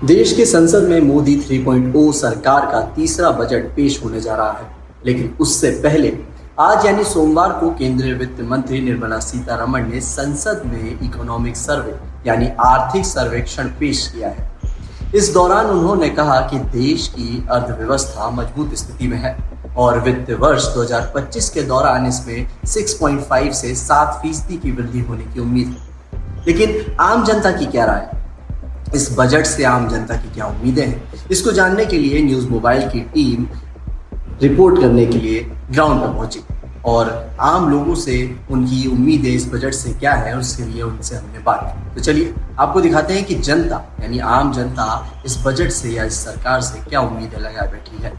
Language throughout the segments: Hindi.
देश की संसद में मोदी 3.0 सरकार का तीसरा बजट पेश होने जा रहा है, लेकिन उससे पहले आज यानी सोमवार को केंद्रीय वित्त मंत्री निर्मला सीतारमण ने संसद में इकोनॉमिक सर्वे यानी आर्थिक सर्वेक्षण पेश किया है। इस दौरान उन्होंने कहा कि देश की अर्थव्यवस्था मजबूत स्थिति में है और वित्त वर्ष 2025 के दौरान इसमें 6.5 से 7% की वृद्धि होने की उम्मीद है। लेकिन आम जनता की क्या राय है? इस बजट से आम जनता की क्या उम्मीदें हैं? इसको जानने के लिए न्यूज मोबाइल की टीम रिपोर्ट करने के लिए ग्राउंड पर पहुंची और आम लोगों से उनकी उम्मीदें इस बजट से क्या है और उसके लिए उनसे हमने बात की। तो चलिए आपको दिखाते हैं कि जनता यानी आम जनता इस बजट से या इस सरकार से क्या उम्मीदें लगाए बैठी है।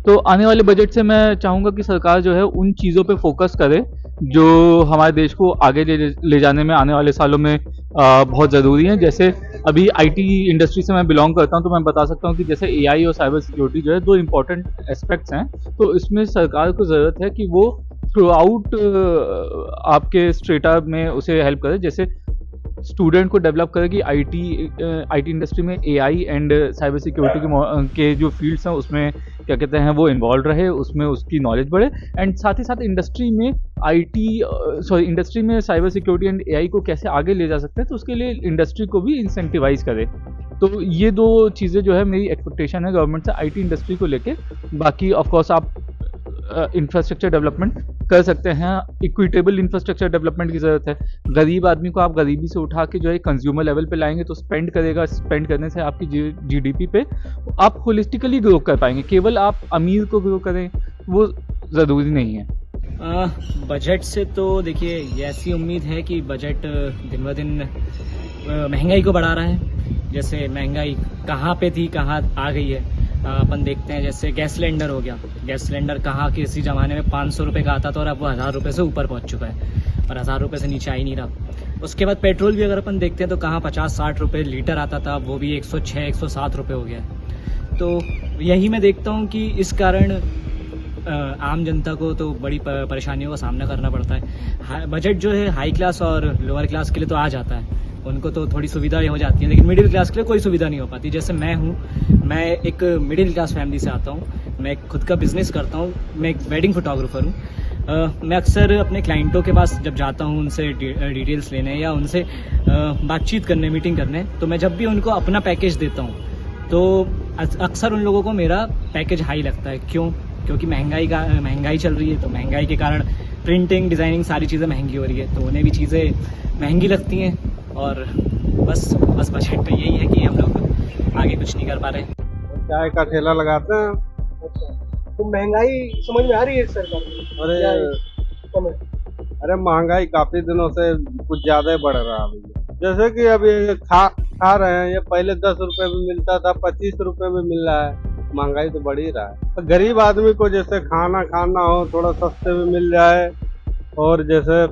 तो आने वाले बजट से मैं चाहूँगा कि सरकार जो है उन चीज़ों पे फोकस करे जो हमारे देश को आगे ले जाने में आने वाले सालों में बहुत ज़रूरी है। जैसे अभी आईटी इंडस्ट्री से मैं बिलोंग करता हूं, तो मैं बता सकता हूं कि जैसे एआई और साइबर सिक्योरिटी जो है दो इम्पॉर्टेंट एस्पेक्ट्स हैं। तो इसमें सरकार को ज़रूरत है कि वो थ्रू आउट आपके स्ट्रेटा में उसे हेल्प करे। जैसे स्टूडेंट को डेवलप करे कि आईटी इंडस्ट्री में एआई एंड साइबर सिक्योरिटी के जो फील्ड्स हैं उसमें क्या कहते हैं वो इन्वॉल्व रहे, उसमें उसकी नॉलेज बढ़े एंड साथ ही साथ इंडस्ट्री में साइबर सिक्योरिटी एंड एआई को कैसे आगे ले जा सकते हैं, तो उसके लिए इंडस्ट्री को भी इंसेंटिवाइज करे। तो ये दो चीज़ें जो है मेरी एक्सपेक्टेशन है गवर्नमेंट से आईटी इंडस्ट्री को लेके। बाकी ऑफकोर्स आप इंफ्रास्ट्रक्चर डेवलपमेंट कर सकते हैं, इक्विटेबल इंफ्रास्ट्रक्चर डेवलपमेंट की ज़रूरत है। गरीब आदमी को आप गरीबी से उठा के जो है कंज्यूमर लेवल पे लाएंगे तो स्पेंड करेगा, स्पेंड करने से आपकी जीडीपी पे आप होलिस्टिकली ग्रो कर पाएंगे। केवल आप अमीर को ग्रो करें वो ज़रूरी नहीं है। बजट से तो देखिए ये ऐसी उम्मीद है कि बजट दिन ब दिन महंगाई को बढ़ा रहा है। जैसे महंगाई कहाँ पे थी कहाँ आ गई है अपन देखते हैं। जैसे गैस सिलेंडर हो गया, गैस सिलेंडर कहाँ किसी ज़माने में 500 रुपये का आता था और अब वो 1000 रुपये से ऊपर पहुँच चुका है और 1000 रुपये से नीचे आ ही नहीं रहा। उसके बाद पेट्रोल भी अगर अपन देखते हैं तो कहाँ 50-60 रुपये लीटर आता था, वो भी 106-107 रुपये हो गया है। तो यही मैं देखता हूँ कि इस कारण आम जनता को तो बड़ी परेशानियों का सामना करना पड़ता है। बजट जो है हाई क्लास और लोअर क्लास के लिए तो आ जाता है, उनको तो थोड़ी सुविधा हो जाती है, लेकिन मिडिल क्लास के लिए कोई सुविधा नहीं हो पाती। जैसे मैं हूँ, मैं एक मिडिल क्लास फैमिली से आता हूँ, मैं खुद का बिजनेस करता हूँ, मैं एक वेडिंग फोटोग्राफर हूँ। मैं अक्सर अपने क्लाइंटों के पास जब जाता हूँ उनसे डिटेल्स लेने या उनसे बातचीत करने, मीटिंग करने, तो मैं जब भी उनको अपना पैकेज देता हूँ तो अक्सर उन लोगों को मेरा पैकेज हाई लगता है। क्योंकि महंगाई चल रही है, तो महंगाई के कारण प्रिंटिंग, डिज़ाइनिंग सारी चीज़ें महंगी हो रही है, तो उन्हें भी चीज़ें महंगी लगती हैं। और बस बजट पे यही है कि हम लोग आगे कुछ नहीं कर पा रहे। चाय का ठेला लगाते हैं। तो महंगाई समझ में आ रही है सरकार को? अरे महंगाई काफी दिनों से कुछ ज्यादा बढ़ रहा है। जैसे कि अभी खा रहे हैं, ये पहले 10 रुपए में मिलता था, 25 रुपए में मिल रहा है। महंगाई तो बढ़ ही रहा है। तो गरीब आदमी को जैसे खाना हो थोड़ा सस्ते में मिल जाए और जैसे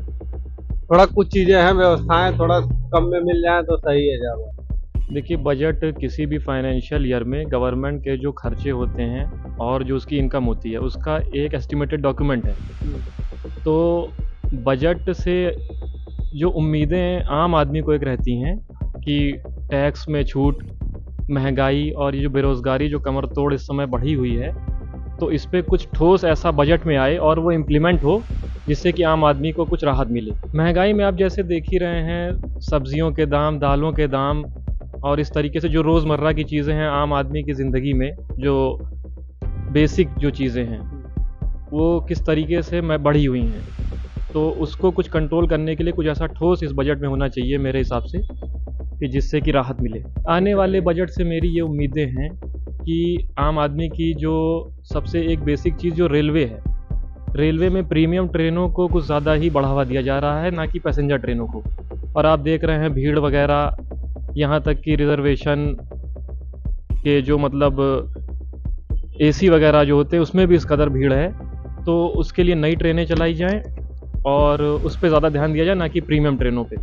थोड़ा कुछ चीजें हैं व्यवस्थाएं थोड़ा कम में मिल जाए तो सही है ज़्यादा। देखिए, बजट किसी भी फाइनेंशियल ईयर में गवर्नमेंट के जो खर्चे होते हैं और जो उसकी इनकम होती है उसका एक एस्टिमेटेड डॉक्यूमेंट है। तो बजट से जो उम्मीदें आम आदमी को एक रहती हैं कि टैक्स में छूट, महंगाई और ये जो बेरोज़गारी जो कमर तोड़ इस समय बढ़ी हुई है, तो इस पे कुछ ठोस ऐसा बजट में आए और वो इम्प्लीमेंट हो जिससे कि आम आदमी को कुछ राहत मिले। महंगाई में आप जैसे देख ही रहे हैं, सब्जियों के दाम, दालों के दाम और इस तरीके से जो रोज़मर्रा की चीज़ें हैं आम आदमी की ज़िंदगी में, जो बेसिक जो चीज़ें हैं वो किस तरीके से बढ़ी हुई हैं। तो उसको कुछ कंट्रोल करने के लिए कुछ ऐसा ठोस इस बजट में होना चाहिए मेरे हिसाब से कि जिससे कि राहत मिले। आने वाले बजट से मेरी ये उम्मीदें हैं कि आम आदमी की जो सबसे एक बेसिक चीज़ जो रेलवे है, रेलवे में प्रीमियम ट्रेनों को कुछ ज़्यादा ही बढ़ावा दिया जा रहा है, ना कि पैसेंजर ट्रेनों को। और आप देख रहे हैं भीड़ वगैरह, यहाँ तक कि रिजर्वेशन के जो एसी वगैरह जो होते हैं उसमें भी इस कदर भीड़ है। तो उसके लिए नई ट्रेनें चलाई जाएं और उस पर ज़्यादा ध्यान दिया जाए, ना कि प्रीमियम ट्रेनों पे।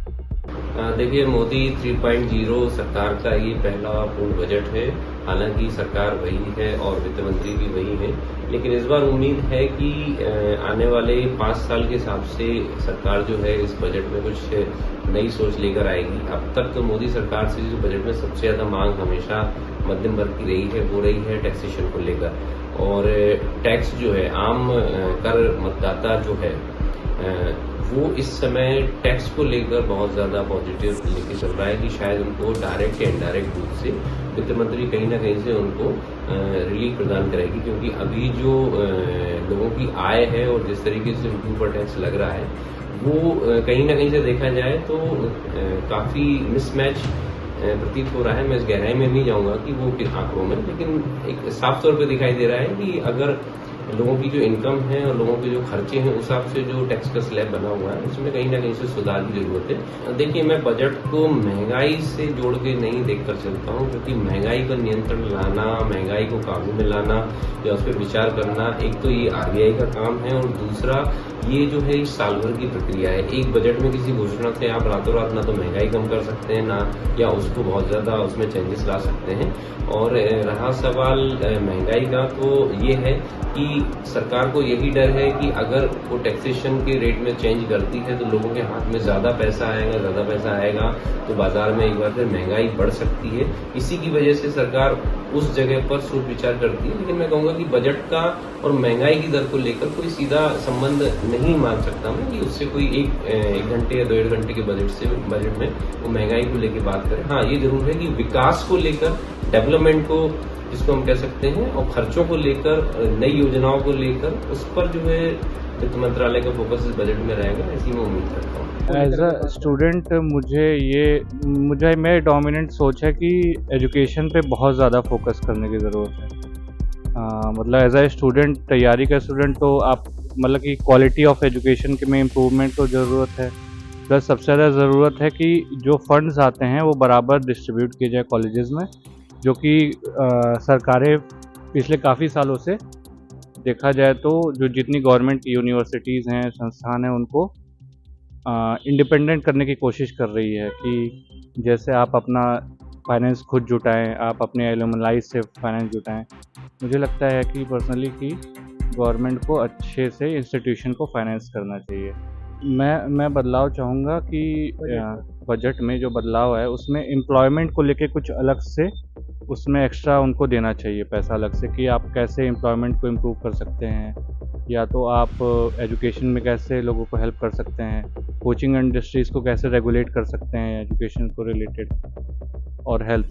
देखिए, मोदी 3.0 सरकार का ये पहला पूर्ण बजट है। हालांकि सरकार वही है और वित्त मंत्री भी वही है, लेकिन इस बार उम्मीद है कि आने वाले 5 साल के हिसाब से सरकार जो है इस बजट में कुछ नई सोच लेकर आएगी। अब तक तो मोदी सरकार से जो बजट में सबसे ज़्यादा मांग हमेशा मध्यम वर्ग की रही है, वो रही है टैक्सेशन को लेकर। और टैक्स जो है, आम कर मतदाता जो है वो इस समय टैक्स को लेकर बहुत ज़्यादा पॉजिटिव लेके चल रहा है कि शायद उनको डायरेक्ट या इनडायरेक्ट रूप से वित्त मंत्री कहीं ना कहीं से उनको रिलीफ प्रदान करेगी, क्योंकि अभी जो लोगों की आय है और जिस तरीके से उनके ऊपर टैक्स लग रहा है वो कहीं ना कहीं से देखा जाए तो काफ़ी मिसमैच प्रतीत हो रहा है। मैं इस गहराई में नहीं जाऊंगा कि वो किस आंकड़ों में, लेकिन एक साफ तौर पे दिखाई दे रहा है कि अगर लोगों की जो इनकम है और लोगों के जो खर्चे हैं उस हिसाब से जो टैक्स का स्लैब बना हुआ है उसमें कहीं ना कहीं से सुधार की जरूरत है। देखिए, मैं बजट को महंगाई से जोड़ के नहीं देखकर चलता हूँ, क्योंकि महंगाई पर नियंत्रण लाना, महंगाई को काबू में लाना या उस पर विचार करना, एक तो ये आरबीआई का काम है और दूसरा ये जो है इस साल भर की प्रक्रिया है। एक बजट में किसी घोषणा से आप रातों रात ना तो महंगाई कम कर सकते हैं ना या उसको बहुत ज्यादा उसमें चेंजेस ला सकते हैं। और रहा सवाल महंगाई का, तो ये है कि सरकार को यही डर है कि अगर वो टैक्सेशन के रेट में चेंज करती है तो लोगों के हाथ में ज्यादा पैसा आएगा तो बाजार में एक बार फिर महंगाई बढ़ सकती है। इसी की वजह से सरकार उस जगह पर सोच विचार करती है। लेकिन मैं कहूंगा कि बजट का और महंगाई की दर को लेकर कोई सीधा संबंध नहीं मान सकता मैं कि उससे कोई एक घंटे या 1.5 घंटे के बजट में वो महंगाई को लेकर बात करें। हाँ, ये जरूर है कि विकास को लेकर, डेवलपमेंट को जिसको हम कह सकते हैं, और खर्चों को लेकर, नई योजनाओं को लेकर, उस पर जो है वित्त मंत्रालय का फोकस इस बजट में रहेगा, ऐसी मैं उम्मीद करता हूँ। एज अ स्टूडेंट मुझे मेरी डोमिनेंट सोच है कि एजुकेशन पे बहुत ज़्यादा फोकस करने की ज़रूरत है। मतलब एज अ स्टूडेंट, तैयारी का स्टूडेंट, तो आप मतलब कि क्वालिटी ऑफ एजुकेशन के में इम्प्रूवमेंट को ज़रूरत है। प्लस सबसे ज़्यादा ज़रूरत है कि जो फंड्स आते हैं वो बराबर डिस्ट्रीब्यूट किए जाए कॉलेजेस में, जो कि सरकारें पिछले काफ़ी सालों से देखा जाए तो जो जितनी गवर्नमेंट यूनिवर्सिटीज़ हैं, संस्थान हैं, उनको इंडिपेंडेंट करने की कोशिश कर रही है कि जैसे आप अपना फाइनेंस खुद जुटाएं, आप अपने एलुमनाई से फाइनेंस जुटाएं। मुझे लगता है कि पर्सनली कि गवर्नमेंट को अच्छे से इंस्टीट्यूशन को फाइनेंस करना चाहिए। मैं बदलाव चाहूँगा कि बजट में जो बदलाव है उसमें एम्प्लॉयमेंट को लेके कुछ अलग से उसमें एक्स्ट्रा उनको देना चाहिए पैसा अलग से, कि आप कैसे एम्प्लॉयमेंट को इम्प्रूव कर सकते हैं, या तो आप एजुकेशन में कैसे लोगों को हेल्प कर सकते हैं, कोचिंग इंडस्ट्रीज़ को कैसे रेगुलेट कर सकते हैं एजुकेशन को रिलेटेड, और हेल्थ।